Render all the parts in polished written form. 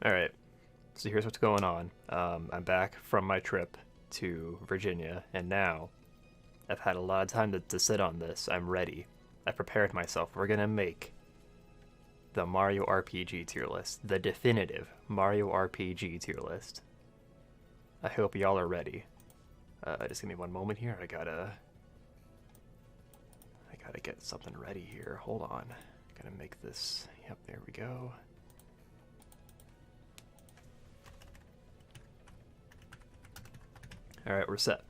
Alright, so here's what's going on. I'm back from my trip to Virginia, and now I've had a lot of time to sit on this. I'm ready. I prepared myself. We're gonna make the Mario RPG tier list, the definitive Mario RPG tier list. I hope y'all are ready. Just give me one moment here. I gotta get something ready here. Hold on. Gotta make this. Yep, there we go. Alright, we're set.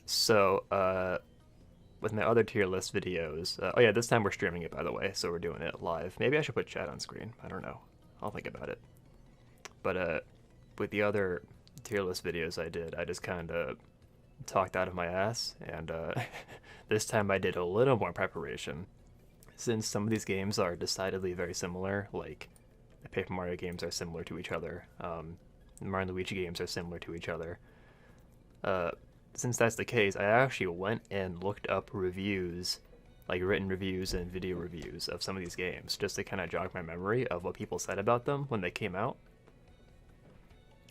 So, with my other tier list videos, oh yeah, this time we're streaming it, by the way, so we're doing it live. Maybe I should put chat on screen. I don't know. I'll think about it. But, with the other tier list videos I did, I just kind of talked out of my ass, and, this time I did a little more preparation. Since some of these games are decidedly very similar, like, the Paper Mario games are similar to each other, Mario and Luigi games are similar to each other. Since that's the case, I actually went and looked up reviews, like written reviews and video reviews of some of these games, just to kind of jog my memory of what people said about them when they came out.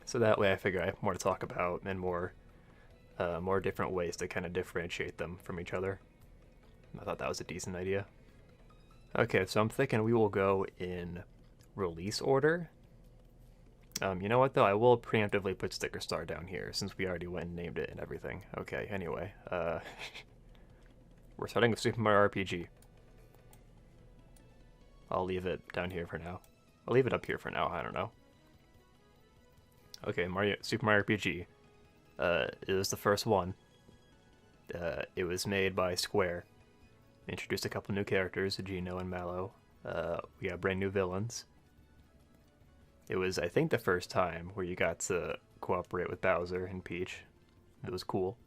So that way I figure I have more to talk about and more different ways to kind of differentiate them from each other. I thought that was a decent idea. Okay, so I'm thinking we will go in release order. You know what though? I will preemptively put Sticker Star down here since we already went and named it and everything. Okay, anyway, we're starting with Super Mario RPG. I'll leave it down here for now. I'll leave it up here for now, I don't know. Okay, Super Mario RPG. It was the first one. It was made by Square. Introduced a couple new characters, Geno and Mallow. We got brand new villains. It was, I think, the first time where you got to cooperate with Bowser and Peach. It was cool.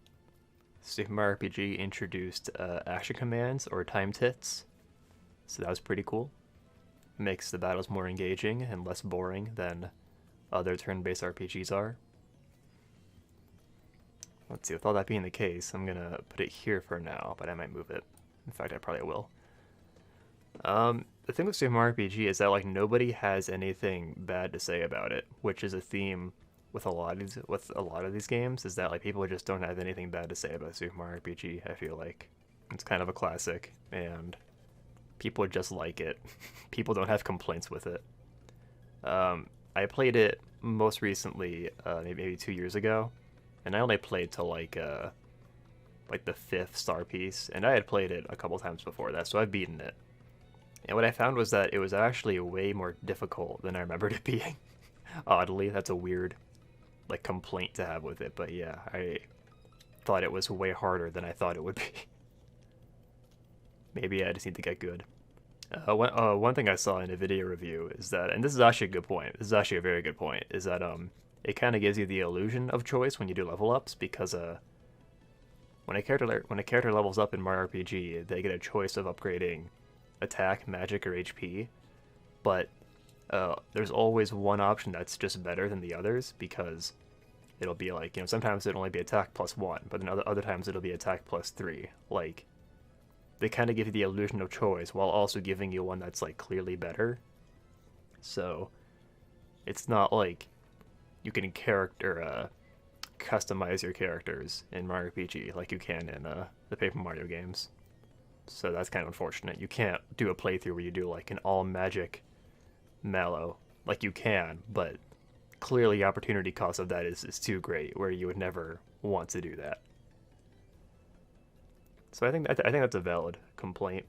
Super Mario RPG introduced action commands, or time tits, so that was pretty cool. Makes the battles more engaging and less boring than other turn-based RPGs are. Let's see, with all that being the case, I'm gonna put it here for now, but I might move it. In fact, I probably will. The thing with Super Mario RPG is that like nobody has anything bad to say about it, which is a theme with a lot of these games. Is that like people just don't have anything bad to say about Super Mario RPG? I feel like it's kind of a classic, and people just like it. People don't have complaints with it. I played it most recently, maybe 2 years ago, and I only played till like the 5th star piece, and I had played it a couple times before that, so I've beaten it. And what I found was that it was actually way more difficult than I remembered it being. Oddly, that's a weird like complaint to have with it, but yeah, I thought it was way harder than I thought it would be. Maybe I just need to get good. One thing I saw in a video review is that, and this is actually a good point, this is actually a very good point, is that it kind of gives you the illusion of choice when you do level ups, because when a character levels up in Mario RPG, they get a choice of upgrading attack, magic, or HP, but there's always one option that's just better than the others, because it'll be like, sometimes it'll only be attack +1, but then other times it'll be attack +3. Like, they kind of give you the illusion of choice while also giving you one that's like clearly better. So it's not like you can customize your characters in Mario RPG like you can in the Paper Mario games. So that's kind of unfortunate. You can't do a playthrough where you do like an all magic Mallow. Like you can, but clearly the opportunity cost of that is too great, where you would never want to do that. So I think that's a valid complaint.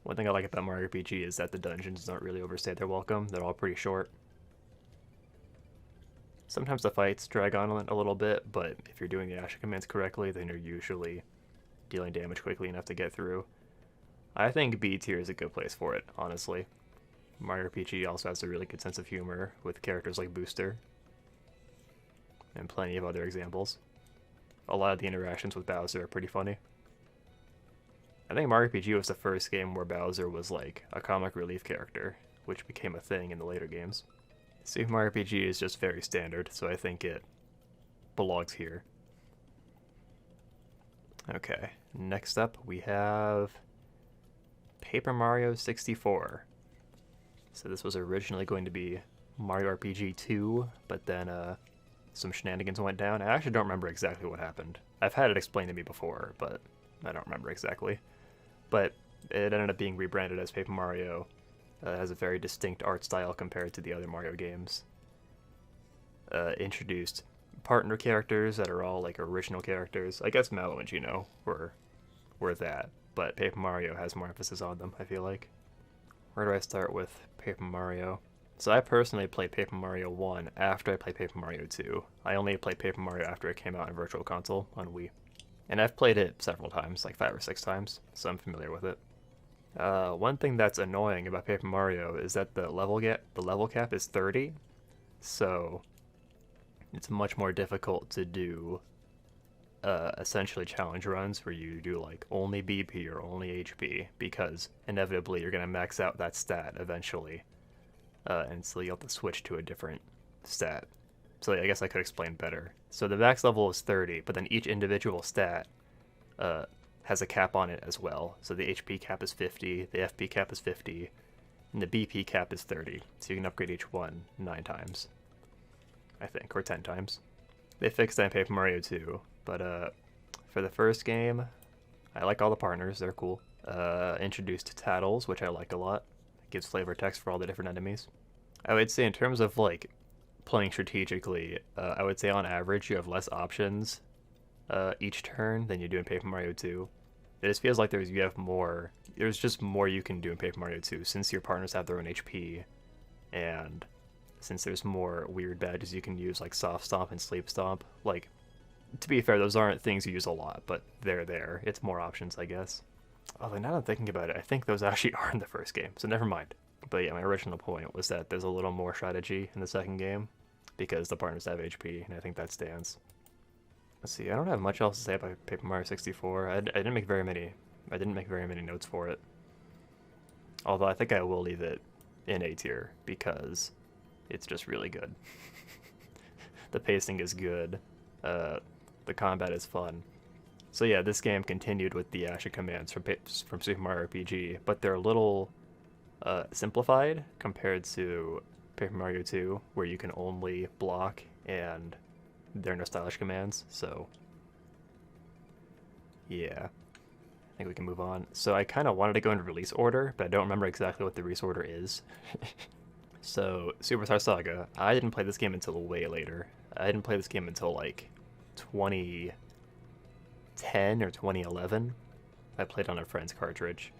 One thing I like about Mario RPG is that the dungeons don't really overstay their welcome. They're all pretty short. Sometimes the fights drag on a little bit, but if you're doing the action commands correctly, then you're usually dealing damage quickly enough to get through. I think B tier is a good place for it, honestly. Mario RPG also has a really good sense of humor with characters like Booster, and plenty of other examples. A lot of the interactions with Bowser are pretty funny. I think Mario RPG was the first game where Bowser was like a comic relief character, which became a thing in the later games. Super Mario RPG is just very standard, so I think it belongs here. Okay, next up we have Paper Mario 64. So this was originally going to be Mario RPG 2, but then some shenanigans went down. I actually don't remember exactly what happened. I've had it explained to me before, but I don't remember exactly. But it ended up being rebranded as Paper Mario. It has a very distinct art style compared to the other Mario games. Introduced partner characters that are all like original characters. I guess Mallow and Gino were that, but Paper Mario has more emphasis on them, I feel like. Where do I start with Paper Mario? So I personally played Paper Mario 1 after I played Paper Mario 2. I only played Paper Mario after it came out in Virtual Console on Wii. And I've played it several times, like 5 or 6 times, so I'm familiar with it. One thing that's annoying about Paper Mario is that the level cap is 30, so it's much more difficult to do essentially challenge runs where you do like only BP or only HP, because inevitably you're going to max out that stat eventually, and so you'll have to switch to a different stat. So I guess I could explain better. So the max level is 30, but then each individual stat has a cap on it as well. So the HP cap is 50, the FP cap is 50, and the BP cap is 30. So you can upgrade each one 9 times, I think, or 10 times. They fixed that in Paper Mario 2, but for the first game, I like all the partners, they're cool. Introduced Tattles, which I like a lot. It gives flavor text for all the different enemies. I would say in terms of like playing strategically, I would say on average you have less options each turn than you do in Paper Mario 2. It just feels like there's just more you can do in Paper Mario 2 since your partners have their own HP, and since there's more weird badges you can use like Soft Stomp and Sleep Stomp. Like, to be fair, those aren't things you use a lot, but they're there. It's more options, I guess. Although now that I'm thinking about it, I think those actually are in the first game, so never mind. But yeah, my original point was that there's a little more strategy in the second game because the partners have HP, and I think that stands. Let's see, I don't have much else to say about Paper Mario 64. I didn't make very many notes for it. Although I think I will leave it in A tier because it's just really good. The pacing is good. The combat is fun. So yeah, this game continued with the action commands from Super Mario RPG, but they're a little simplified compared to Paper Mario 2, where you can only block and there are no stylish commands. So yeah, I think we can move on. So I kind of wanted to go into release order, but I don't remember exactly what the release order is. So Superstar Saga, I didn't play this game until way later. I didn't play this game until like 2010 or 2011. I played on a friend's cartridge.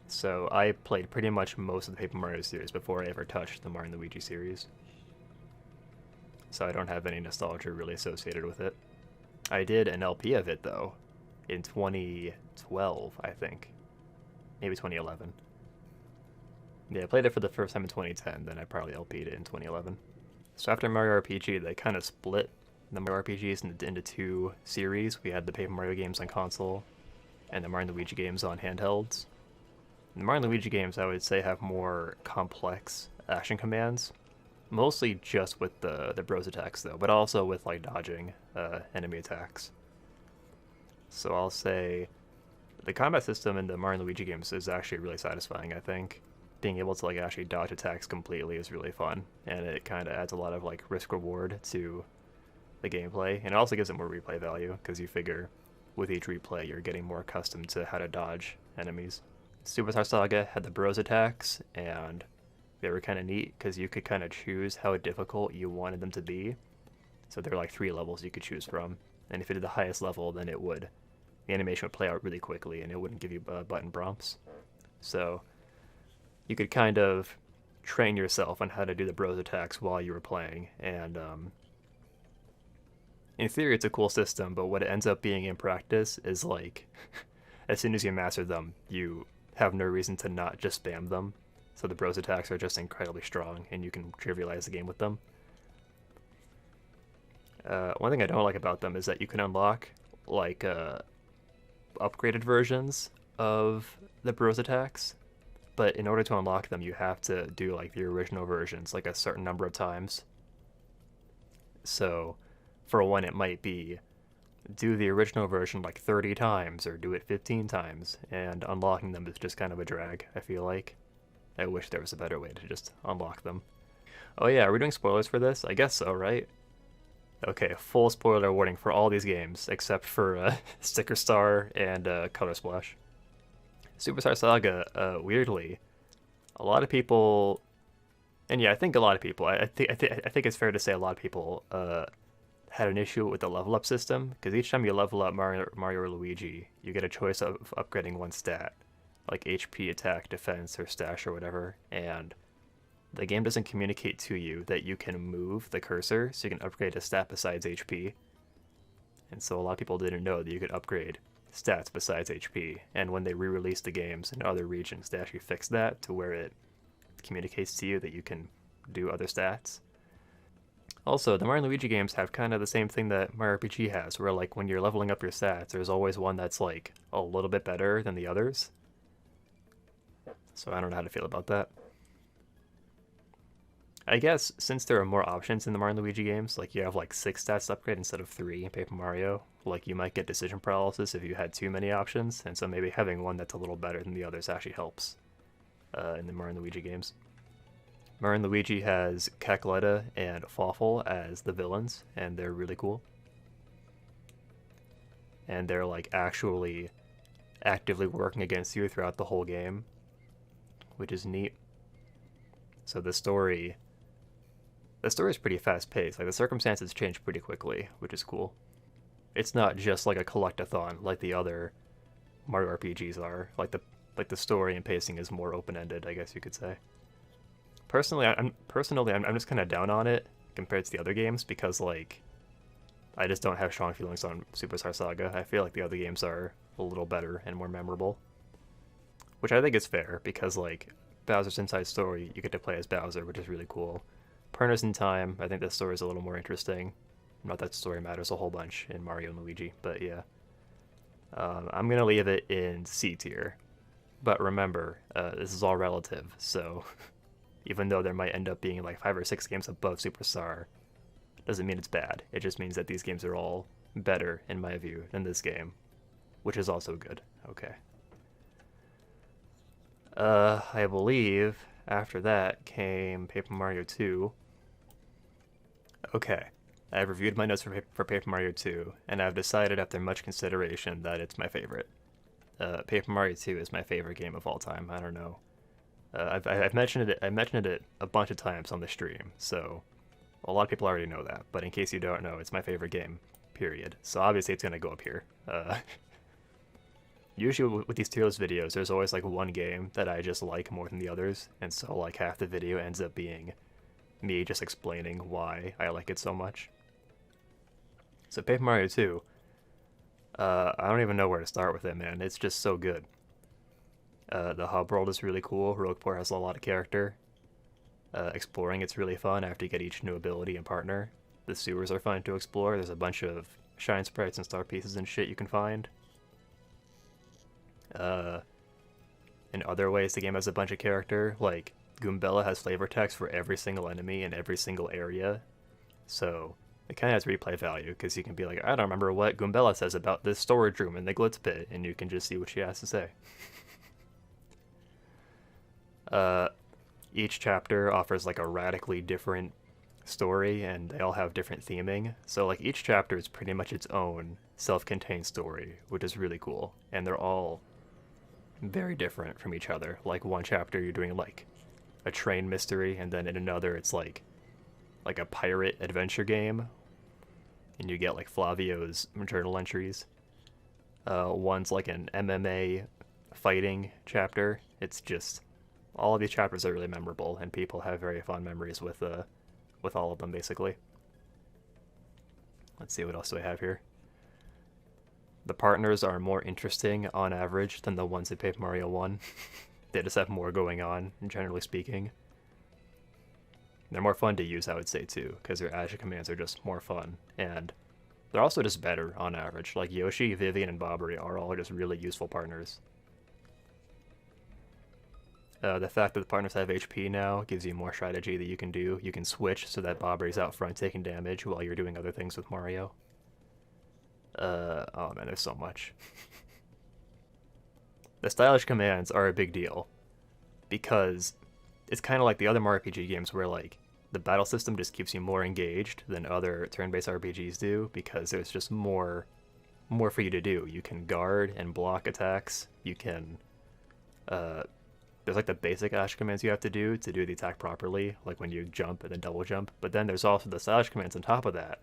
So I played pretty much most of the Paper Mario series before I ever touched the Mario & Luigi series. So I don't have any nostalgia really associated with it. I did an LP of it though, in 2012, I think. Maybe 2011. Yeah, I played it for the first time in 2010, then I probably LP'd it in 2011. So after Mario RPG, they kind of split the Mario RPGs into 2 series. We had the Paper Mario games on console, and the Mario & Luigi games on handhelds. The Mario & Luigi games, I would say, have more complex action commands. Mostly just with the bros attacks, though, but also with, like, dodging enemy attacks. So I'll say the combat system in the Mario & Luigi games is actually really satisfying, I think. Being able to, like, actually dodge attacks completely is really fun, and it kind of adds a lot of, like, risk-reward to the gameplay, and it also gives it more replay value, because you figure with each replay you're getting more accustomed to how to dodge enemies. Superstar Saga had the bros attacks, and they were kind of neat because you could kind of choose how difficult you wanted them to be. So there were like 3 levels you could choose from, and if you did the highest level, then the animation would play out really quickly and it wouldn't give you button prompts. So you could kind of train yourself on how to do the bros attacks while you were playing, and in theory it's a cool system, but what it ends up being in practice is like as soon as you master them, you have no reason to not just spam them. So the bros attacks are just incredibly strong, and you can trivialize the game with them. One thing I don't like about them is that you can unlock like upgraded versions of the bros attacks, but in order to unlock them, you have to do like the original versions like a certain number of times. So for one, it might be do the original version like 30 times or do it 15 times, and unlocking them is just kind of a drag, I feel like. I wish there was a better way to just unlock them. Oh yeah, are we doing spoilers for this? I guess so, right? Okay, full spoiler warning for all these games, except for Sticker Star and Color Splash. Superstar Saga, weirdly, a lot of people, and yeah, I think a lot of people, I think it's fair to say a lot of people had an issue with the level up system, because each time you level up Mario or Luigi, you get a choice of upgrading one stat, like HP, attack, defense, or stash, or whatever, and the game doesn't communicate to you that you can move the cursor so you can upgrade a stat besides HP. And so a lot of people didn't know that you could upgrade stats besides HP. And when they re-released the games in other regions, they actually fixed that to where it communicates to you that you can do other stats. Also, the Mario and Luigi games have kind of the same thing that Mario RPG has, where like when you're leveling up your stats, there's always one that's like a little bit better than the others. So I don't know how to feel about that. I guess since there are more options in the Mario and Luigi games, like you have like 6 stats to upgrade instead of 3 in Paper Mario, like you might get decision paralysis if you had too many options, and so maybe having one that's a little better than the others actually helps in the Mario and Luigi games. Mario and Luigi has Cackletta and Fawful as the villains, and they're really cool. And they're like actually actively working against you throughout the whole game, which is neat. So the story is pretty fast paced. Like the circumstances change pretty quickly, which is cool. It's not just like a collectathon like the other Mario RPGs are. Like the story and pacing is more open ended, I guess you could say. Personally, I'm just kind of down on it compared to the other games because like I just don't have strong feelings on Superstar Saga. I feel like the other games are a little better and more memorable, which I think is fair because like Bowser's Inside Story, you get to play as Bowser, which is really cool. Partners in Time, I think the story is a little more interesting. Not that the story matters a whole bunch in Mario and Luigi, but yeah. I'm going to leave it in C tier. But remember, this is all relative, so even though there might end up being like 5 or 6 games above Superstar, doesn't mean it's bad. It just means that these games are all better, in my view, than this game, which is also good. Okay. I believe after that came Paper Mario 2. Okay, I've reviewed my notes for Paper Mario 2, and I've decided after much consideration that it's my favorite. Paper Mario 2 is my favorite game of all time. I don't know. I've mentioned it. I mentioned it a bunch of times on the stream, so a lot of people already know that. But in case you don't know, it's my favorite game. Period. So obviously it's gonna go up here. Usually with these tier list videos, there's always like one game that I just like more than the others, and so like half the video ends up being me just explaining why I like it so much. So Paper Mario 2, I don't even know where to start with it, man. It's just so good. The hub world is really cool. Rogueport has a lot of character. Exploring it's really fun after you get each new ability and partner. The sewers are fun to explore. There's a bunch of shine sprites and star pieces and shit you can find. In other ways, the game has a bunch of character. Like, Goombella has flavor text for every single enemy in every single area. So, it kind of has replay value, because you can be like, I don't remember what Goombella says about this storage room in the Glitz Pit, and you can just see what she has to say. Each chapter offers like a radically different story, and they all have different theming. So like each chapter is pretty much its own self-contained story, which is really cool. And they're all very different from each other. Like one chapter you're doing like a train mystery, and then in another it's like a pirate adventure game, and you get like Flavio's journal entries. One's like an MMA fighting chapter. It's just all of these chapters are really memorable, and people have very fond memories with all of them, basically. Let's see, what else do I have here? The partners are more interesting, on average, than the ones in Paper Mario 1. They just have more going on, generally speaking. They're more fun to use, I would say, too, because their action commands are just more fun, and they're also just better, on average. Like, Yoshi, Vivian, and Bobbery are all just really useful partners. The fact that the partners have HP now gives you more strategy that you can do. You can switch so that Bobbery's out front taking damage while you're doing other things with Mario. Oh man, there's so much. The stylish commands are a big deal, because it's kind of like the other RPG games where like the battle system just keeps you more engaged than other turn-based RPGs do because there's just more for you to do. You can guard and block attacks. You can there's like the basic dash commands you have to do the attack properly, like when you jump and then double jump. But then there's also the slash commands on top of that,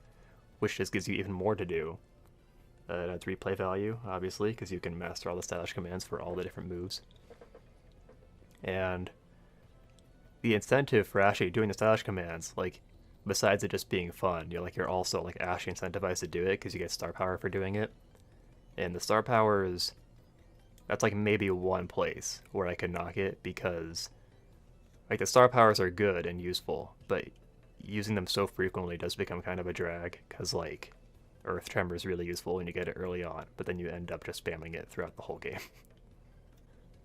which just gives you even more to do. It adds replay value, obviously, because you can master all the slash commands for all the different moves. And the incentive for actually doing the slash commands, like, besides it just being fun, you're also like actually incentivized to do it because you get star power for doing it. And the star powers, that's like maybe one place where I could knock it because like the star powers are good and useful, but using them so frequently does become kind of a drag because like Earth Tremor is really useful when you get it early on, but then you end up just spamming it throughout the whole game.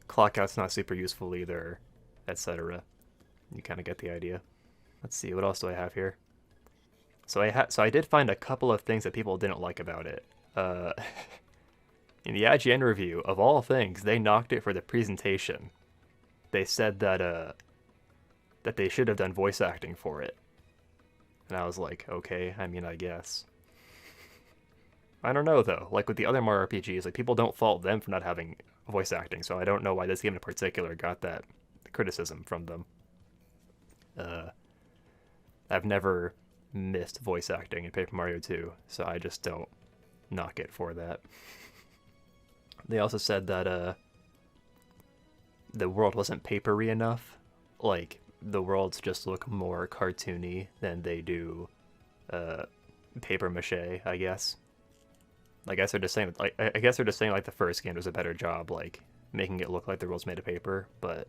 Clockout's not super useful either, etc. You kind of get the idea. Let's see, what else do I have here? So I did find a couple of things that people didn't like about it. In the IGN review, of all things, they knocked it for the presentation. They said that that they should have done voice acting for it. And I was like, okay, I mean, I guess. I don't know, though. Like, with the other Mario RPGs, like, people don't fault them for not having voice acting, so I don't know why this game in particular got that criticism from them. I've never missed voice acting in Paper Mario 2, so I just don't knock it for that. They also said that the world wasn't papery enough. Like, the worlds just look more cartoony than they do paper mache, I guess. I guess they're just saying like the first game does a better job like making it look like the world's made of paper, but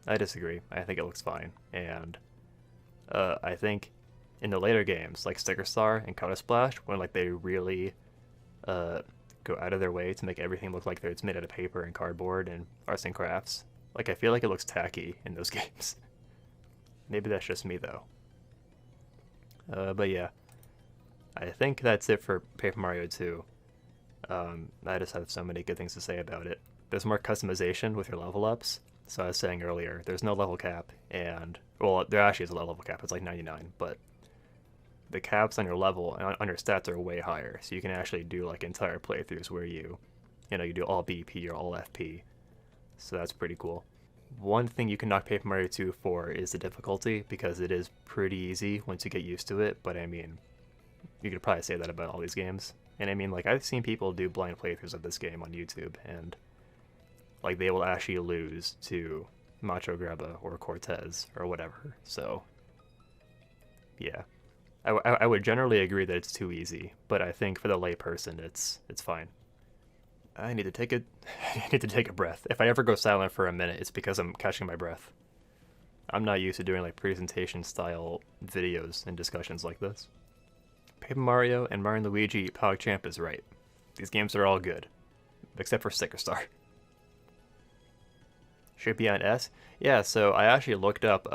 I disagree. I think it looks fine, and I think in the later games like Sticker Star and Color Splash, when like they really go out of their way to make everything look like it's made out of paper and cardboard and arts and crafts, like I feel like it looks tacky in those games. Maybe that's just me though. But yeah, I think that's it for Paper Mario 2. I just have so many good things to say about it. There's more customization with your level ups. So I was saying earlier, there's no level cap, and well, there actually is a level cap. It's like 99, but the caps on your level and on your stats are way higher. So you can actually do like entire playthroughs where you do all BP or all FP. So that's pretty cool. One thing you can knock Paper Mario 2 for is the difficulty, because it is pretty easy once you get used to it. But I mean, you could probably say that about all these games. And I mean, like, I've seen people do blind playthroughs of this game on YouTube, and like they will actually lose to Macho Grabba or Cortez or whatever. So yeah, I would generally agree that it's too easy, but I think for the layperson, it's fine. I need to take a breath. If I ever go silent for a minute, it's because I'm catching my breath. I'm not used to doing like presentation style videos and discussions like this. Paper Mario and Mario & Luigi PogChamp is right. These games are all good, except for Sticker Star. Should be on S? Yeah, so I actually looked up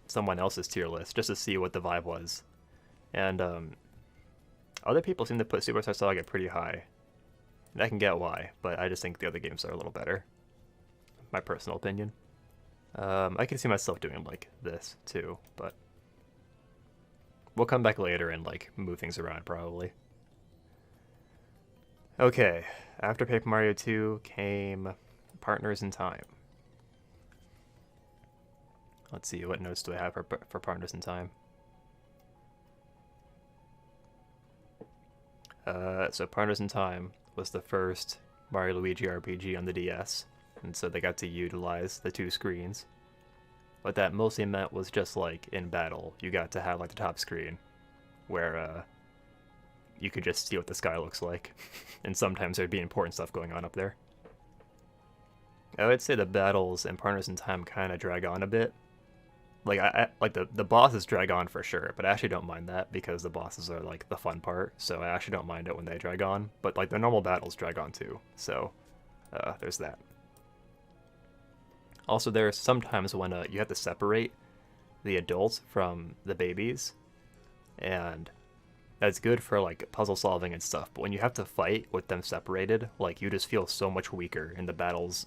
someone else's tier list just to see what the vibe was. And other people seem to put Superstar Saga pretty high. And I can get why, but I just think the other games are a little better. My personal opinion. I can see myself doing like this too, but we'll come back later and like move things around probably. Okay, after Paper Mario 2 came Partners in Time. Let's see, what notes do I have for Partners in Time? So Partners in Time was the first Mario Luigi RPG on the DS, and so they got to utilize the two screens. What that mostly meant was just like in battle, you got to have like the top screen where you could just see what the sky looks like, and sometimes there'd be important stuff going on up there. I would say the battles in Partners in Time kind of drag on a bit. Like I like the bosses drag on for sure, but I actually don't mind that because the bosses are like the fun part, so I actually don't mind it when they drag on. But like the normal battles drag on too, so there's that. Also, there are some times when you have to separate the adults from the babies, and that's good for like puzzle solving and stuff. But when you have to fight with them separated, like you just feel so much weaker, and the battles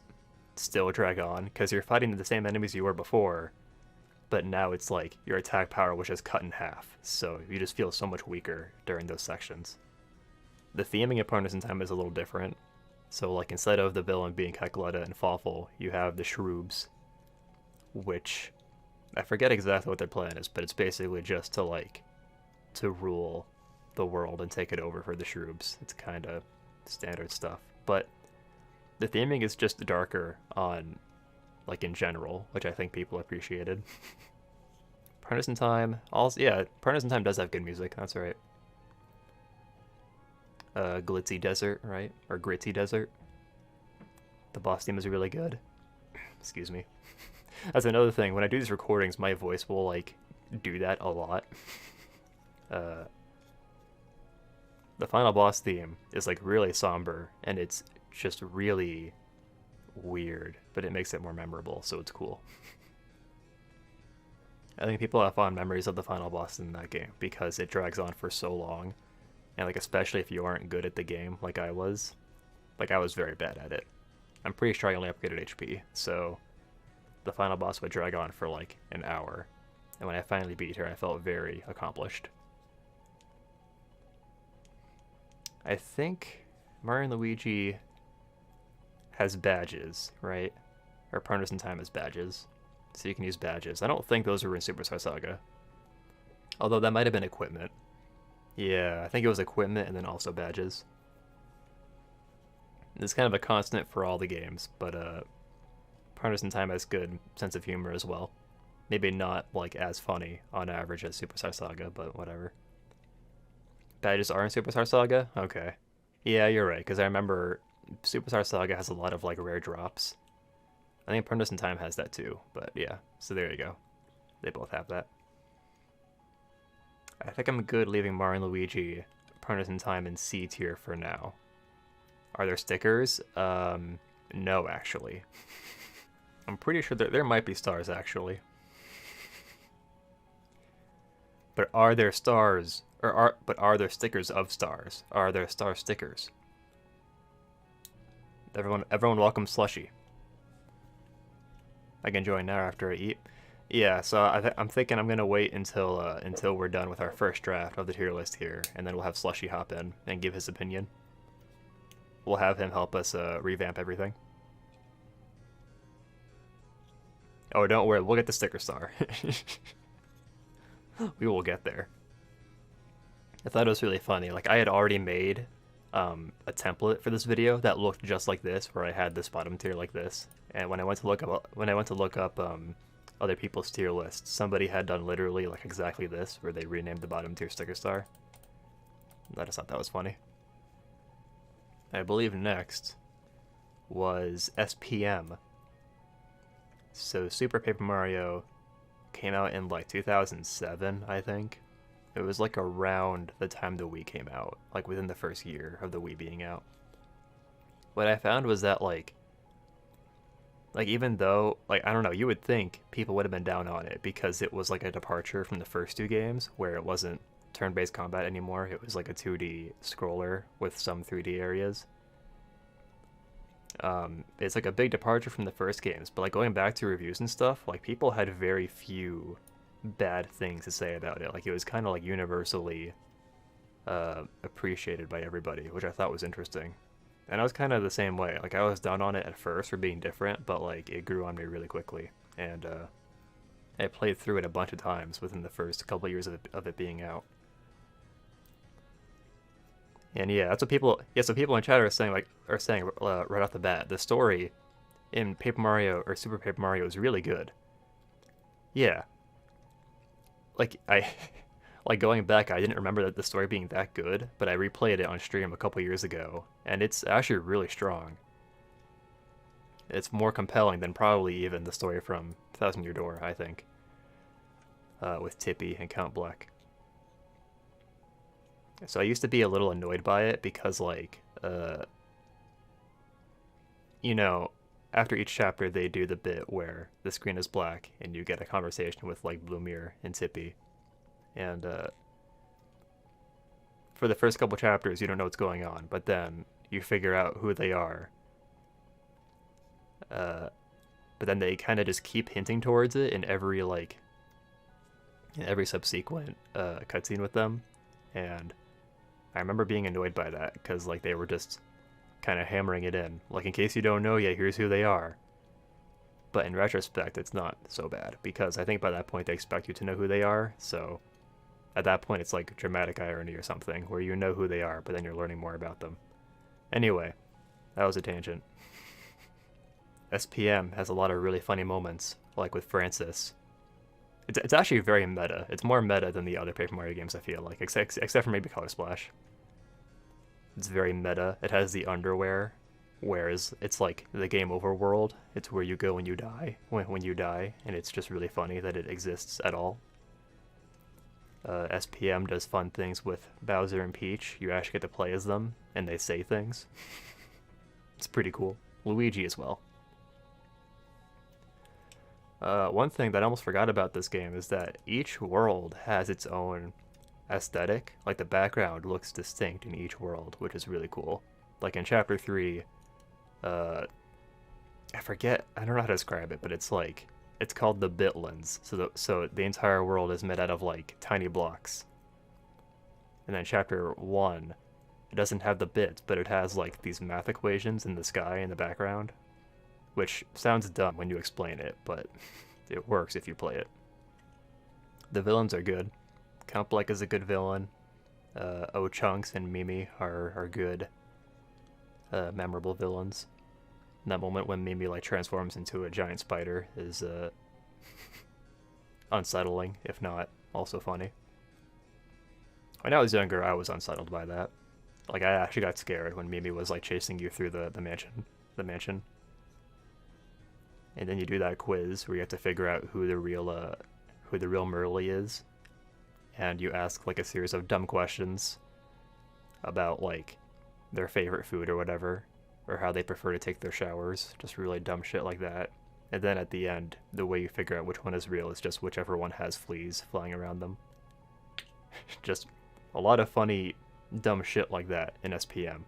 still drag on because you're fighting the same enemies you were before, but now it's like your attack power was just cut in half, so you just feel so much weaker during those sections. The theming of Partners in Time is a little different. So like instead of the villain being Kekletta and Fawful, you have the Shroobs, which I forget exactly what their plan is, but it's basically just to rule the world and take it over for the Shroobs. It's kind of standard stuff, but the theming is just darker on, like, in general, which I think people appreciated. Partners in Time, also, yeah, Partners in Time does have good music, that's right. Glitzy Desert, right? Or Gritty Desert. The boss theme is really good. Excuse me. That's another thing, when I do these recordings, my voice will, like, do that a lot. The final boss theme is, like, really somber, and it's just really weird, but it makes it more memorable, so it's cool. I think people have fond memories of the final boss in that game because it drags on for so long, and like especially if you aren't good at the game like I was. Like I was very bad at it. I'm pretty sure I only upgraded HP, so the final boss would drag on for like an hour, and when I finally beat her I felt very accomplished. I think Mario and Luigi has badges, right? Or Partners in Time has badges. So you can use badges. I don't think those were in Superstar Saga. Although that might have been equipment. Yeah, I think it was equipment and then also badges. It's kind of a constant for all the games, but Partners in Time has good sense of humor as well. Maybe not like as funny on average as Superstar Saga, but whatever. Badges are in Superstar Saga? Okay. Yeah, you're right, because I remember Superstar Saga has a lot of like rare drops. I think Partners in Time has that too, but yeah, so there you go. They both have that. I think I'm good leaving Mario and Luigi, Partners in Time in C tier for now. Are there stickers? No, actually. I'm pretty sure there might be stars, actually. But are there stars? But are there stickers of stars? Are there star stickers? Everyone welcome Slushie. I can join now after I eat. Yeah, so I'm thinking I'm gonna wait until we're done with our first draft of the tier list here, and then we'll have Slushie hop in and give his opinion. We'll have him help us revamp everything. Oh, don't worry, we'll get the sticker star. We will get there. I thought it was really funny. Like I had already made a template for this video that looked just like this, where I had this bottom tier like this. And when I went to look up other people's tier lists, somebody had done literally like exactly this, where they renamed the bottom tier sticker star. I just thought that was funny. I believe next was SPM. So Super Paper Mario came out in like 2007, I think. It was like around the time the Wii came out, like within the first year of the Wii being out. What I found was that like even though, like, I don't know, you would think people would have been down on it because it was like a departure from the first two games where it wasn't turn-based combat anymore. It was like a 2D scroller with some 3D areas. It's like a big departure from the first games, but like going back to reviews and stuff, like people had very few bad things to say about it. Like it was kind of like universally appreciated by everybody, which I thought was interesting. And I was kind of the same way. Like I was down on it at first for being different, but like it grew on me really quickly, and I played through it a bunch of times within the first couple of years of it being out. And yeah, that's what people. Yeah, so people in chat are saying right off the bat, the story in Paper Mario or Super Paper Mario is really good. Yeah. Like like going back, I didn't remember that the story being that good, but I replayed it on stream a couple years ago, and it's actually really strong. It's more compelling than probably even the story from Thousand Year Door, I think, with Tippy and Count Black. So I used to be a little annoyed by it because, like, you know, after each chapter they do the bit where the screen is black and you get a conversation with, like, Blumir and Tippy. And for the first couple chapters, you don't know what's going on, but then you figure out who they are. But then they kind of just keep hinting towards it in every, like, in every subsequent cutscene with them, and I remember being annoyed by that because like they were just kind of hammering it in, like in case you don't know yet, here's who they are. But in retrospect, it's not so bad because I think by that point they expect you to know who they are. So at that point, it's like dramatic irony or something where you know who they are, but then you're learning more about them. Anyway, that was a tangent. SPM has a lot of really funny moments, like with Francis. It's actually very meta. It's more meta than the other Paper Mario games, I feel like, except for maybe Color Splash. It's very meta. It has the underwear, whereas it's like the game over world. It's where you go when you die, when you die, and it's just really funny that it exists at all. SPM does fun things with Bowser and Peach. You actually get to play as them, and they say things. It's pretty cool. Luigi as well. One thing that I almost forgot about this game is that each world has its own aesthetic. Like the background looks distinct in each world, which is really cool. Like in Chapter 3, I forget, I don't know how to describe it, but it's like, it's called the Bitlands. So the entire world is made out of like tiny blocks. And then Chapter 1, it doesn't have the bits, but it has like these math equations in the sky in the background. Which sounds dumb when you explain it, but it works if you play it. The villains are good. Count Bleck is a good villain. O-Chunks and Mimi are good, memorable villains. And that moment when Mimi like transforms into a giant spider is unsettling, if not also funny. When I was younger, I was unsettled by that. Like I actually got scared when Mimi was like chasing you through the mansion. And then you do that quiz where you have to figure out who the real Merly is, and you ask like a series of dumb questions about like their favorite food or whatever, or how they prefer to take their showers, just really dumb shit like that. And then at the end, the way you figure out which one is real is just whichever one has fleas flying around them. Just a lot of funny, dumb shit like that in SPM.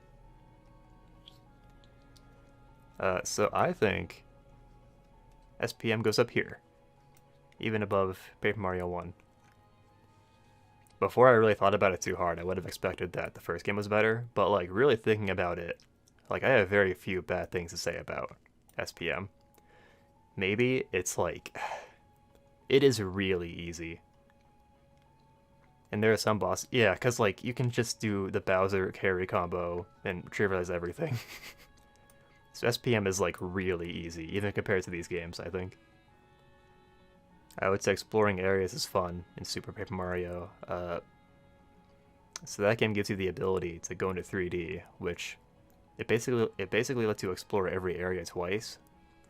So I think SPM goes up here, even above Paper Mario 1. Before I really thought about it too hard, I would have expected that the first game was better, but like really thinking about it, like I have very few bad things to say about SPM. Maybe it's like, it is really easy. And there are some bosses, yeah, because like you can just do the Bowser carry combo and trivialize everything. So SPM is like really easy, even compared to these games, I think. I would say exploring areas is fun in Super Paper Mario. So that game gives you the ability to go into 3D, which it basically lets you explore every area twice,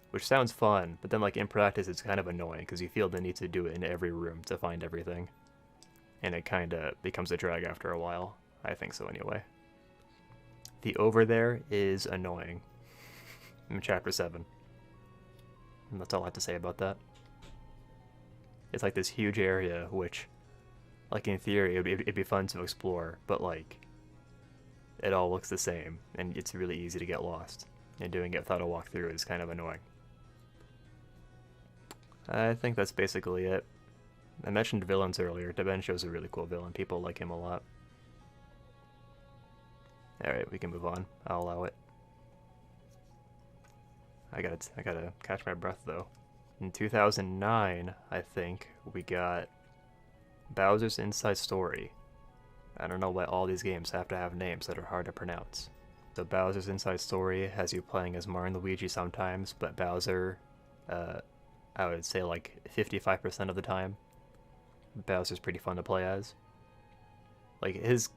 which sounds fun, but then like in practice it's kind of annoying because you feel the need to do it in every room to find everything. And it kind of becomes a drag after a while. I think so anyway. The over there is annoying. In Chapter 7. And that's all I have to say about that. It's like this huge area, which, like in theory, it'd be fun to explore, but like, it all looks the same, and it's really easy to get lost. And doing it without a walkthrough is kind of annoying. I think that's basically it. I mentioned villains earlier. Dimensio's a really cool villain. People like him a lot. Alright, we can move on. I'll allow it. I gotta catch my breath though. In 2009, I think, we got Bowser's Inside Story. I don't know why all these games have to have names that are hard to pronounce. So Bowser's Inside Story has you playing as Mario and Luigi sometimes, but Bowser, I would say like 55% of the time. Bowser's pretty fun to play as. Like his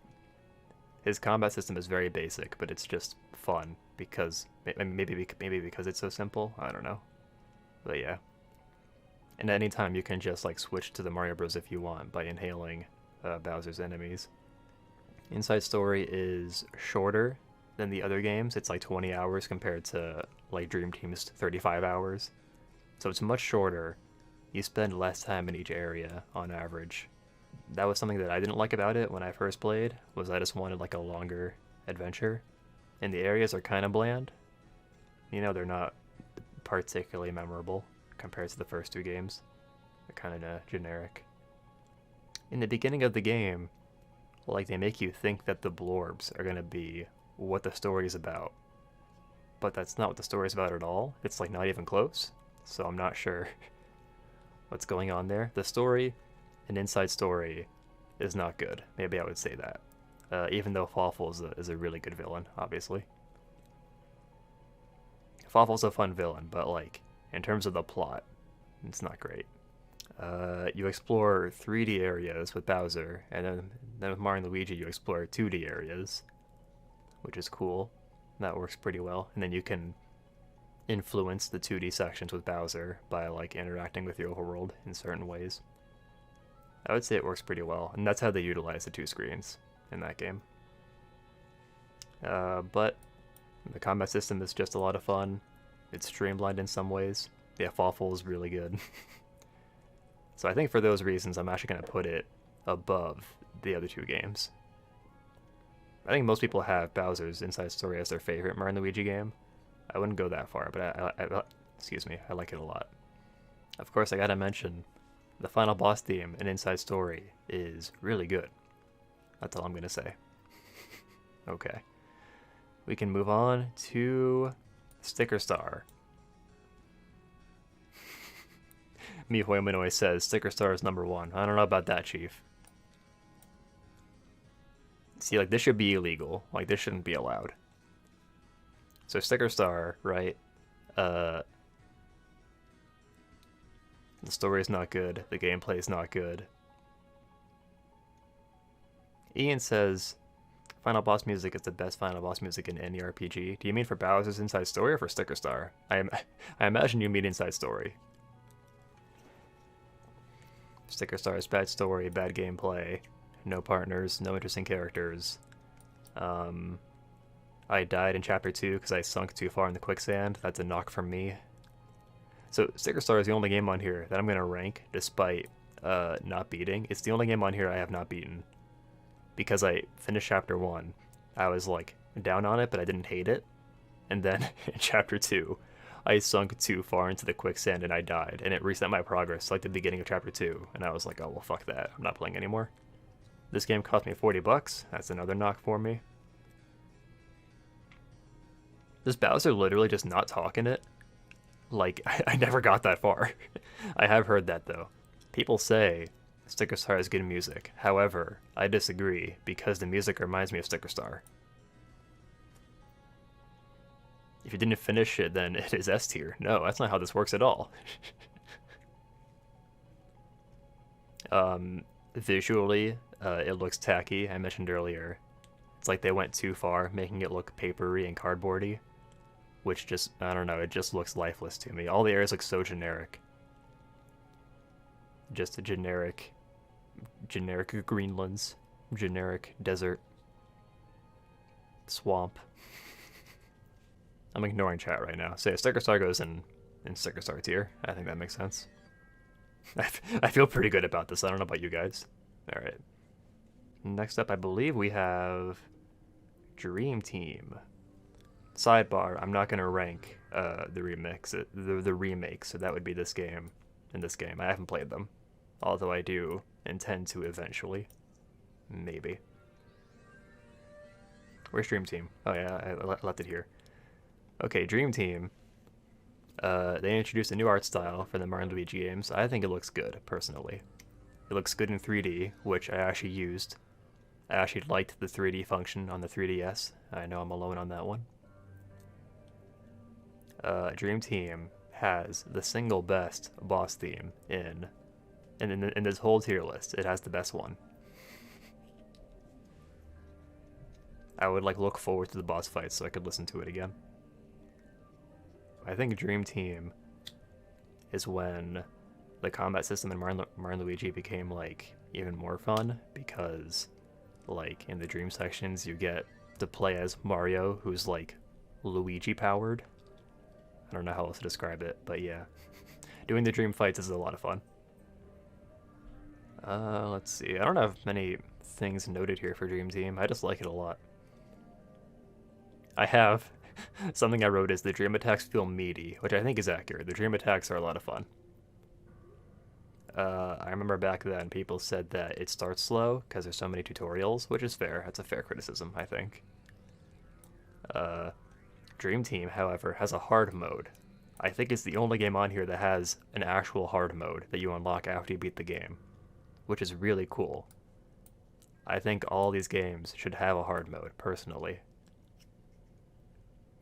combat system is very basic, but it's just fun because maybe because it's so simple. I don't know, but yeah. And anytime you can just like switch to the Mario Bros if you want by inhaling Bowser's enemies. Inside Story is shorter than the other games. It's like 20 hours compared to like Dream Team's 35 hours. So it's much shorter. You spend less time in each area on average. That was something that I didn't like about it when I first played, was I just wanted like a longer adventure. And the areas are kind of bland. You know, they're not particularly memorable compared to the first two games. They're kind of generic. in the beginning of the game, like, they make you think that the blorbs are gonna be what the story's about. But that's not what the story's about at all. It's, like, not even close. So I'm not sure what's going on there. The story, an inside story, is not good. Maybe I would say that. Even though Fawful is a really good villain, obviously. Fawful's a fun villain, but, like, in terms of the plot, it's not great. You explore 3D areas with Bowser, and then with Mario and Luigi you explore 2D areas, which is cool. That works pretty well. And then you can influence the 2D sections with Bowser by, like, interacting with the overworld in certain ways. I would say it works pretty well, and that's how they utilize the 2 screens in that game. But the combat system is just a lot of fun. It's streamlined in some ways. Yeah, Fawful is really good. So I think for those reasons, I'm actually going to put it above the other 2 games. I think most people have Bowser's Inside Story as their favorite Mario & Luigi game. I wouldn't go that far, but excuse me, I like it a lot. Of course, I gotta mention, the final boss theme in Inside Story is really good. That's all I'm gonna say. Okay. We can move on to Sticker Star. Mihoy says Sticker Star is #1. I don't know about that, Chief. See, like, this should be illegal. Like, this shouldn't be allowed. So Sticker Star, right? The story is not good. The gameplay is not good. Ian says, Final boss music is the best final boss music in any RPG. Do you mean for Bowser's Inside Story or for Sticker Star? I imagine you mean Inside Story. Sticker Star's bad story, bad gameplay, no partners, no interesting characters. I died in Chapter 2 because I sunk too far in the quicksand. That's a knock from me. So Sticker Star is the only game on here that I'm going to rank despite not beating. It's the only game on here I have not beaten. Because I finished Chapter 1, I was, like, down on it, but I didn't hate it. And then in Chapter 2, I sunk too far into the quicksand and I died. And it reset my progress to, like, the beginning of Chapter 2. And I was like, oh, well, fuck that. I'm not playing anymore. This game cost me $40. That's another knock for me. Does Bowser literally just not talk in it? Like, I never got that far. I have heard that, though. People say Sticker Star has good music. However, I disagree, because the music reminds me of Sticker Star. If you didn't finish it, then it is S tier. No, that's not how this works at all. Visually, it looks tacky, I mentioned earlier. It's like they went too far, making it look papery and cardboardy. Which just, I don't know, it just looks lifeless to me. All the areas look so generic. Just a generic Greenlands, generic desert, swamp. I'm ignoring chat right now. So yeah, Sticker Star goes in Sticker Star tier. I think that makes sense. I feel pretty good about this. I don't know about you guys. Alright. Next up, I believe we have Dream Team. Sidebar, I'm not going to rank the remake, so that would be this game and this game. I haven't played them, although I do intend to eventually. Maybe. Where's Dream Team? Oh yeah, I left it here. Okay, Dream Team. They introduced a new art style for the Mario & Luigi games. I think it looks good, personally. It looks good in 3D, which I actually used. I actually liked the 3D function on the 3DS. I know I'm alone on that one. Dream Team has the single best boss theme in this whole tier list. It has the best one. I would look forward to the boss fights so I could listen to it again. I think Dream Team is when the combat system in Mario & Luigi became even more fun, because in the Dream sections you get to play as Mario, who's Luigi powered. I don't know how else to describe it, but yeah. Doing the Dream fights is a lot of fun. Let's see. I don't have many things noted here for Dream Team. I just like it a lot. I have something I wrote is the Dream attacks feel meaty, which I think is accurate. The Dream attacks are a lot of fun. I remember back then people said that it starts slow because there's so many tutorials, which is fair. That's a fair criticism, I think. Uh, Dream Team, however, has a hard mode. I think it's the only game on here that has an actual hard mode that you unlock after you beat the game, which is really cool. I think all these games should have a hard mode, personally.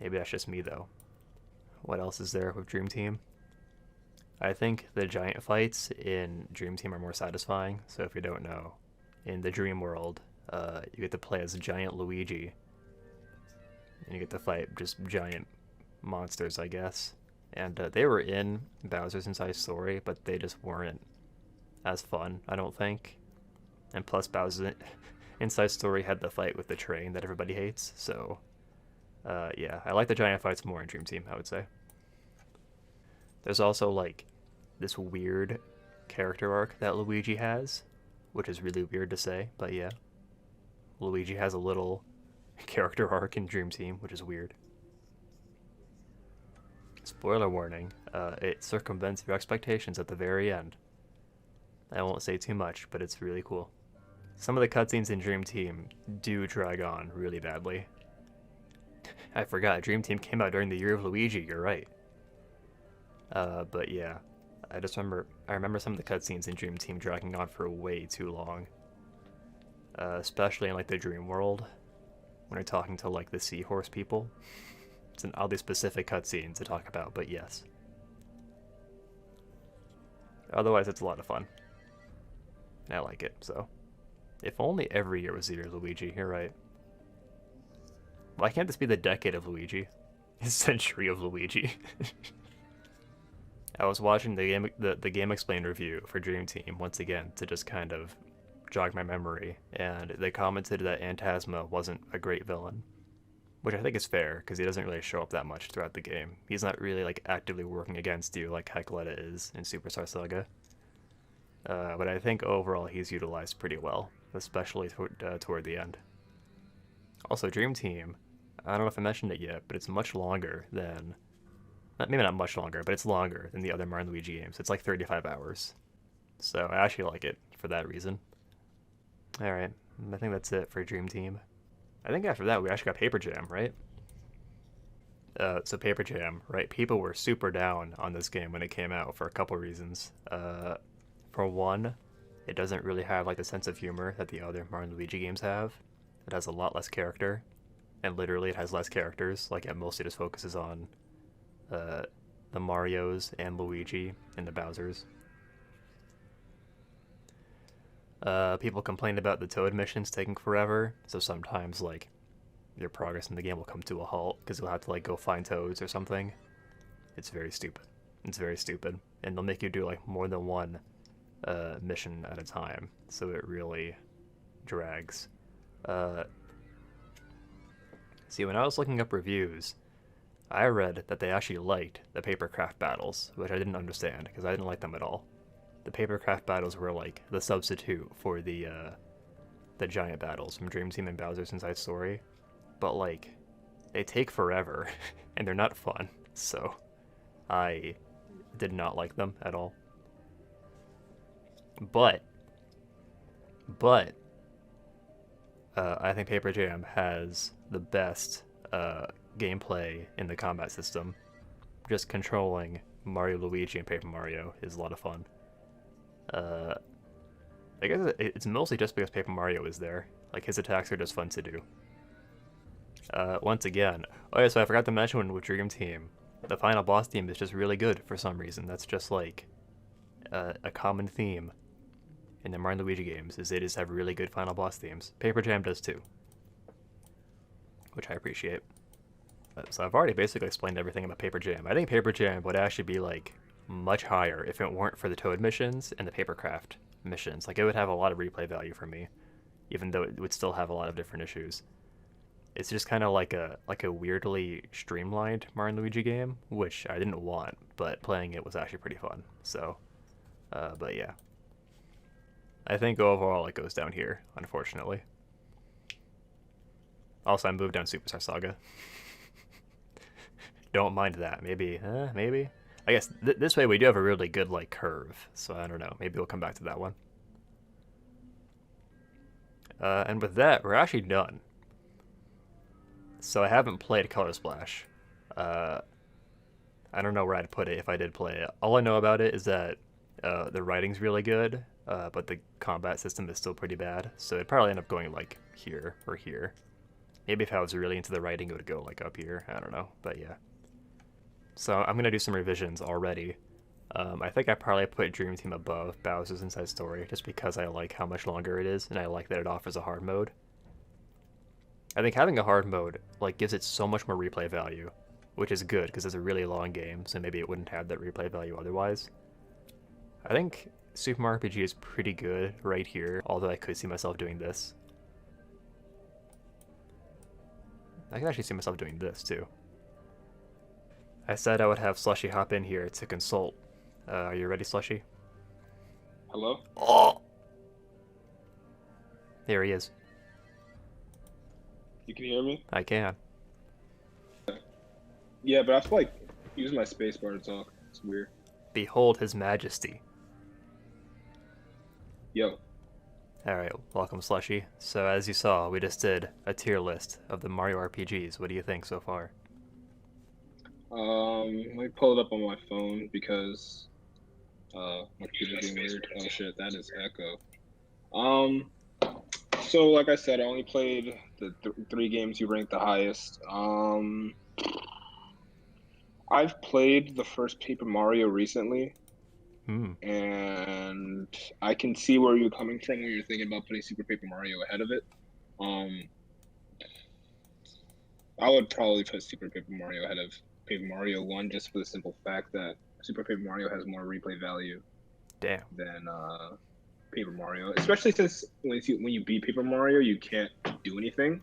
Maybe that's just me, though. What else is there with Dream Team? I think the giant fights in Dream Team are more satisfying, so if you don't know, in the Dream World, you get to play as giant Luigi, and you get to fight just giant monsters, I guess. And they were in Bowser's Inside Story, but they just weren't as fun, I don't think. And plus, Bowser's Inside Story had the fight with the train that everybody hates, so yeah, I like the giant fights more in Dream Team, I would say. There's also, like, this weird character arc that Luigi has, which is really weird to say, but yeah. Luigi has a little character arc in Dream Team, which is weird. Spoiler warning, it circumvents your expectations at the very end. I won't say too much, but it's really cool. Some of the cutscenes in Dream Team do drag on really badly. I forgot, Dream Team came out during the year of Luigi, you're right. But yeah, I remember some of the cutscenes in Dream Team dragging on for way too long. Especially in, like, the Dream World, when you're talking to, like, the seahorse people. It's an oddly specific cutscene to talk about, but yes. Otherwise, it's a lot of fun. And I like it, so. If only every year was the year of Luigi, you're right. Why can't this be the decade of Luigi? The century of Luigi. I was watching the Game Explained review for Dream Team once again to just kind of jog my memory, and they commented that Phantasma wasn't a great villain, which I think is fair because he doesn't really show up that much throughout the game. He's not really, like, actively working against you like Hecletta is in Superstar Saga. But I think overall he's utilized pretty well, especially toward the end. Also, Dream Team, I don't know if I mentioned it yet, but it's much longer than... Maybe not much longer, but it's longer than the other Mario & Luigi games. It's like 35 hours. So I actually like it for that reason. Alright, I think that's it for Dream Team. I think after that we actually got Paper Jam, right? So Paper Jam, right? People were super down on this game when it came out for a couple reasons. For one, it doesn't really have, like, the sense of humor that the other Mario & Luigi games have. It has a lot less character, and literally it has less characters. Like, it mostly just focuses on the Marios and Luigi and the Bowsers. People complained about the Toad missions taking forever, so sometimes, like, your progress in the game will come to a halt because you'll have to, like, go find Toads or something. It's very stupid. It's very stupid. And they'll make you do, like, more than one mission at a time, so it really drags. See, when I was looking up reviews, I read that they actually liked the papercraft battles, which I didn't understand because I didn't like them at all. The papercraft battles were, like, the substitute for the giant battles from Dream Team and Bowser's Inside Story, but, like, they take forever and they're not fun, so I did not like them at all. But I think Paper Jam has the best gameplay in the combat system. Just controlling Mario, Luigi, and Paper Mario is a lot of fun. I guess it's mostly just because Paper Mario is there. Like, his attacks are just fun to do. Once again, oh yeah, so I forgot to mention with Dream Team, the final boss theme is just really good for some reason. That's just, like, a common theme in the Mario & Luigi games, is they just have really good final boss themes. Paper Jam does too, which I appreciate. So I've already basically explained everything about Paper Jam. I think Paper Jam would actually be, like, much higher if it weren't for the Toad missions and the Papercraft missions. Like, it would have a lot of replay value for me, even though it would still have a lot of different issues. It's just kind of like a weirdly streamlined Mario & Luigi game, which I didn't want, but playing it was actually pretty fun. So, but yeah. I think overall it goes down here, unfortunately. Also, I moved down Superstar Saga. Don't mind that. Maybe. I guess this way we do have a really good like curve, so I don't know. Maybe we'll come back to that one. And with that, we're actually done. So I haven't played Color Splash. Uh, I don't know where I'd put it if I did play it. All I know about it is that the writing's really good, but the combat system is still pretty bad. So it'd probably end up going like here or here. Maybe if I was really into the writing, it would go like up here. I don't know, but yeah. So I'm gonna do some revisions already. I think I probably put Dream Team above Bowser's Inside Story just because I like how much longer it is and I like that it offers a hard mode. I think having a hard mode like gives it so much more replay value, which is good because it's a really long game, so maybe it wouldn't have that replay value otherwise. I think Super Mario RPG is pretty good right here, although I could see myself doing this. I can actually see myself doing this too. I said I would have Slushie hop in here to consult. Are you ready, Slushie? Hello? Oh! There he is. You can hear me? I can. Yeah, but I feel like using my spacebar to talk. It's weird. Behold his majesty. Yo. Alright, welcome Slushie. So as you saw, we just did a tier list of the Mario RPGs. What do you think so far? Let me pull it up on my phone because my computer's being weird. Oh shit, that is echo. So like I said, I only played the three games you ranked the highest. I've played the first Paper Mario recently, and I can see where you're coming from when you're thinking about putting Super Paper Mario ahead of it. I would probably put Super Paper Mario ahead of Paper Mario 1 just for the simple fact that Super Paper Mario has more replay value Damn. than Paper Mario. Especially since when you beat Paper Mario, you can't do anything.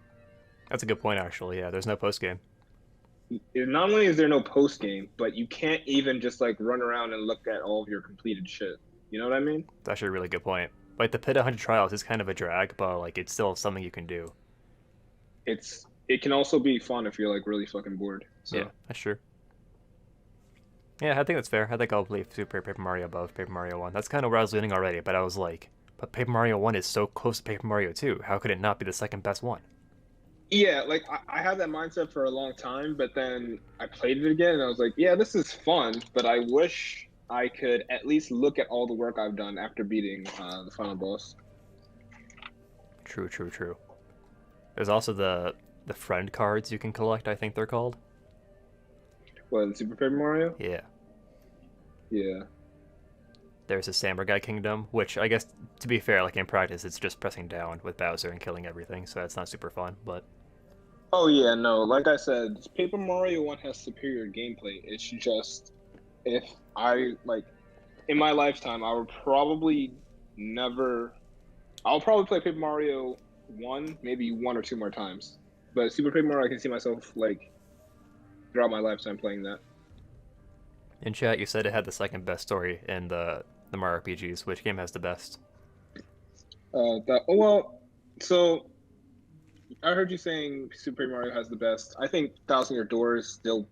That's a good point, actually. Yeah, there's no post game. Not only is there no post game, but you can't even just like run around and look at all of your completed shit. You know what I mean? That's actually a really good point. Like the Pit 100 Trials is kind of a drag, but like it's still something you can do. It can also be fun if you're like really fucking bored. So. Yeah, that's true. Yeah, I think that's fair. I think I'll leave Super Paper Mario above Paper Mario 1. That's kind of where I was leaning already, but I was like, but Paper Mario 1 is so close to Paper Mario 2. How could it not be the second best one? Yeah, like I had that mindset for a long time, but then I played it again and I was like, yeah, this is fun, but I wish I could at least look at all the work I've done after beating the final boss. True, true, true. There's also the friend cards you can collect, I think they're called. What, in Super Paper Mario? Yeah. Yeah. There's a Samurai Kingdom, which I guess, to be fair, like in practice, it's just pressing down with Bowser and killing everything, so that's not super fun, but... Oh yeah, no, like I said, Paper Mario 1 has superior gameplay. It's just, if I, like, in my lifetime, I'll probably play Paper Mario 1, maybe one or two more times. But Super Paper Mario, I can see myself, like, throughout my lifetime playing that. In chat, you said it had the second best story in the Mario RPGs. Which game has the best? So I heard you saying Super Paper Mario has the best. I think Thousand Year Door is still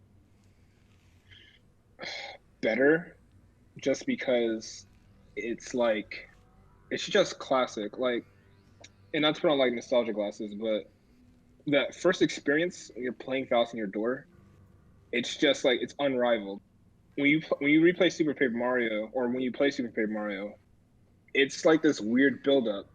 better, just because it's like it's just classic. Like, and not to put on like nostalgia glasses, but that first experience when you're playing Thousand Year Door, it's just like it's unrivaled. When you replay Super Paper Mario, or when you play Super Paper Mario, it's like this weird buildup.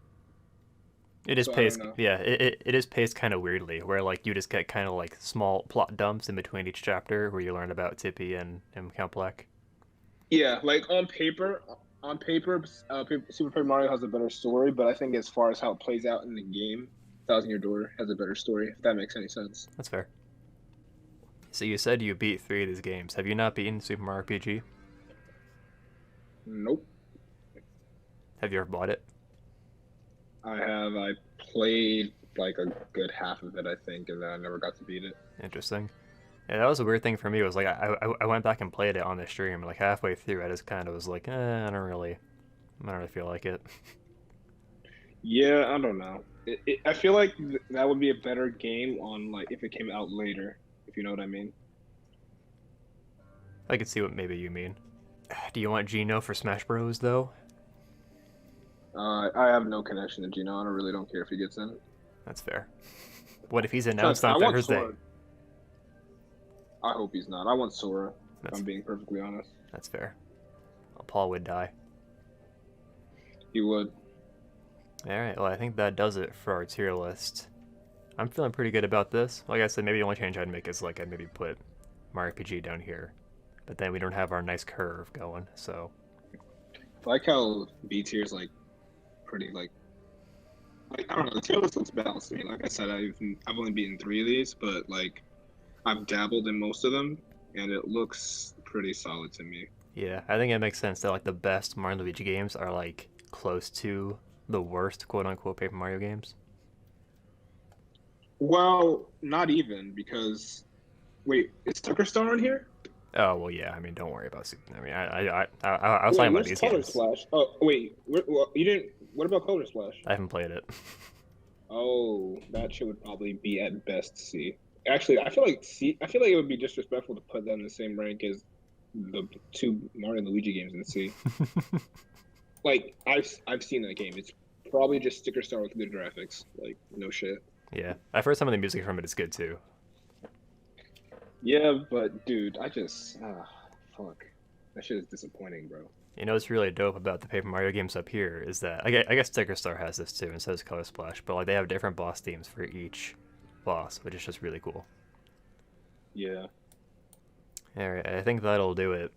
It is So I don't paced, know. yeah, it is paced kind of weirdly, where like you just get kind of like small plot dumps in between each chapter where you learn about Tippy and Count Black. Yeah, like on paper, Super Paper Mario has a better story, but I think as far as how it plays out in the game, Thousand Year Door has a better story. If that makes any sense. That's fair. So you said you beat 3 of these games. Have you not beaten Super Mario RPG? Nope. Have you ever bought it? I have. I played like a good half of it, I think, and then I never got to beat it. Interesting. Yeah, that was a weird thing for me. Was like I went back and played it on the stream. Like halfway through, I just kind of was like, I don't really feel like it. Yeah, I don't know. I feel like that would be a better game on like if it came out later, if you know what I mean. I could see what maybe you mean. Do you want Gino for Smash Bros though? I have no connection to Gino. I really don't care if he gets in. That's fair. What if he's Besides, announced I on want Thursday? Sora. I hope he's not. I want Sora. If That's I'm being perfectly honest. that's fair. Well, Paul would die. He would. All right. Well, I think that does it for our tier list. I'm feeling pretty good about this. Like I said, maybe the only change I'd make is like I'd maybe put Mario RPG down here, but then we don't have our nice curve going. So I like how B tier's like pretty I don't know. The tier list looks balanced to me. Like I said, I've only beaten 3 of these, but like I've dabbled in most of them, and it looks pretty solid to me. yeah, I think it makes sense that like the best Mario and Luigi games are like close to the worst quote unquote Paper Mario games. Well, not even because wait, is Tucker Star on here? Oh well, yeah. I mean, don't worry about Super. I mean, I was Wait, talking about where's these Color games. Splash? Oh, wait, you didn't. What about Color Splash? I haven't played it. Oh, that shit would probably be at best C. Actually, I feel like C. I feel like it would be disrespectful to put them in the same rank as the 2 Mario and Luigi games in C. Like I've seen that game. It's probably just Sticker Star with good graphics. Like no shit. Yeah, I've heard some of the music from it is good too. Yeah, but dude, fuck. That shit is disappointing, bro. You know what's really dope about the Paper Mario games up here is that I guess Sticker Star has this too, and so does Color Splash. But like they have different boss themes for each boss, which is just really cool. Yeah. All right, I think that'll do it